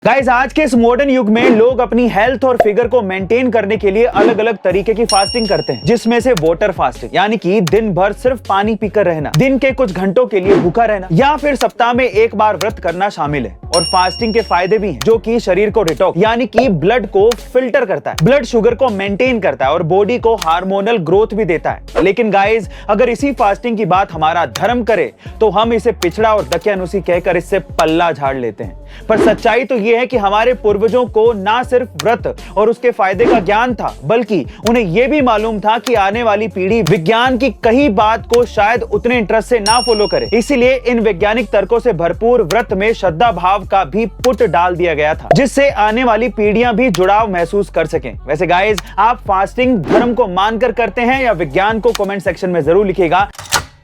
Guys, आज के इस मॉडर्न युग में लोग अपनी हेल्थ और फिगर को मेंटेन करने के लिए अलग अलग तरीके की फास्टिंग करते हैं, जिसमें से वाटर फास्टिंग यानी कि दिन भर सिर्फ पानी पीकर रहना, दिन के कुछ घंटों के लिए भूखा रहना, या फिर सप्ताह में एक बार व्रत करना शामिल है। और फास्टिंग के फायदे भी हैं, जो कि शरीर को डिटॉक्स यानी कि ब्लड को फिल्टर करता है, ब्लड शुगर को मेंटेन करता है और बॉडी को हार्मोनल ग्रोथ भी देता है। लेकिन गाइस, अगर इसी फास्टिंग की बात हमारा धर्म करे तो हम इसे पिछड़ा और दकियानुसी कहकर इससे पल्ला झाड़ लेते हैं। पर सच्चाई तो यह है कि हमारे पूर्वजों को ना सिर्फ व्रत और उसके फायदे का ज्ञान था, बल्कि उन्हें यह भी मालूम था कि आने वाली पीढ़ी विज्ञान की कई बात को शायद उतने इंटरेस्ट से ना फॉलो करे। इसीलिए इन वैज्ञानिक तर्कों से भरपूर व्रत में श्रद्धा भाव का भी पुट डाल दिया गया था, जिससे आने वाली पीढ़ियां भी जुड़ाव महसूस कर सकें। वैसे गाइस, आप फास्टिंग धर्म को मानकर करते हैं या विज्ञान को कमेंट सेक्शन में जरूर लिखिएगा।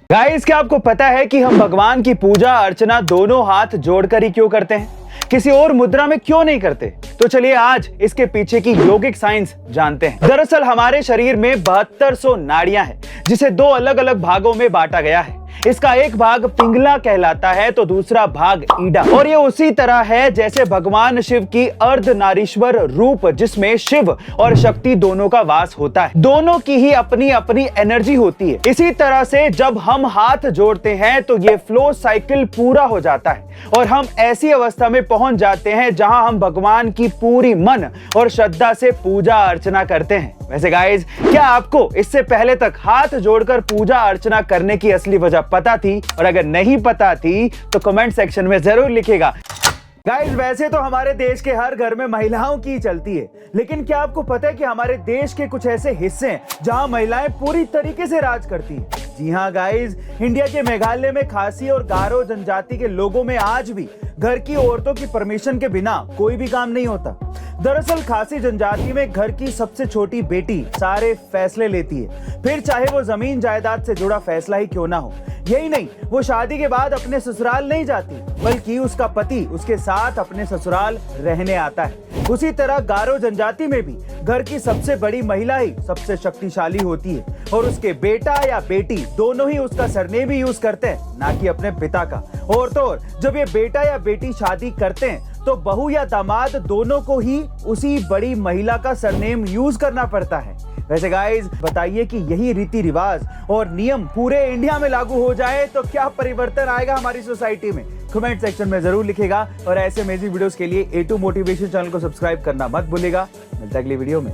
गाइस, क्या आपको पता है कि हम भगवान की पूजा अर्चना दोनों हाथ जोड़कर ही क्यों करते हैं, किसी और मुद्रा में क्यों नहीं करते? तो चलिए आज इसके पीछे की योगिक साइंस जानते हैं। दरअसल हमारे शरीर में 7200 नाड़ियां हैं, जिसे दो अलग अलग भागों में बांटा गया है। इसका एक भाग पिंगला कहलाता है तो दूसरा भाग ईडा। और ये उसी तरह है जैसे भगवान शिव की अर्धनारीश्वर रूप, जिसमें शिव और शक्ति दोनों का वास होता है। दोनों की ही अपनी अपनी एनर्जी होती है। इसी तरह से जब हम हाथ जोड़ते हैं तो ये फ्लो साइकिल पूरा हो जाता है और हम ऐसी अवस्था में पहुंच जाते हैं जहां हम भगवान की पूरी मन और श्रद्धा से पूजा अर्चना करते हैं। वैसे गाइस, क्या आपको इससे पहले तक हाथ जोड़कर पूजा अर्चना करने की असली वजह पता थी? और अगर नहीं पता थी तो कमेंट सेक्शन में जरूर लिखिएगा। गाइस, वैसे तो हमारे देश के हर घर में महिलाओं की चलती है, लेकिन क्या आपको पता है कि हमारे देश के कुछ ऐसे हिस्से हैं जहां महिलाएं पूरी तरीके से राज करती हैं? जी हाँ गाइस, इंडिया के मेघालय में खासी और गारो जनजाति के लोगों में आज भी घर की औरतों की परमिशन के बिना कोई भी काम नहीं होता। दरअसल खासी जनजाति में घर की सबसे छोटी बेटी सारे फैसले लेती है, फिर चाहे वो जमीन जायदाद से जुड़ा फैसला ही क्यों ना हो। यही नहीं, वो शादी के बाद अपने ससुराल नहीं जाती, बल्कि उसका पति उसके साथ अपने ससुराल रहने आता है। उसी तरह गारो जनजाति में भी घर की सबसे बड़ी महिला ही सबसे शक्तिशाली होती है और उसके बेटा या बेटी दोनों ही उसका सरनेम ही यूज करते हैं, ना कि अपने पिता का। और तो और जब ये बेटा या बेटी शादी करते हैं तो बहू या दामाद दोनों को ही उसी बड़ी महिला का सरनेम यूज करना पड़ता है। वैसे गाइस, बताइए कि यही रीति रिवाज और नियम पूरे इंडिया में लागू हो जाए तो क्या परिवर्तन आएगा हमारी सोसाइटी में? कमेंट सेक्शन में जरूर लिखिएगा और ऐसे अमेजिंग वीडियोस के लिए A2 मोटिवेशन चैनल को सब्सक्राइब करना मत भूलिएगा। मिलते हैं अगली वीडियो में।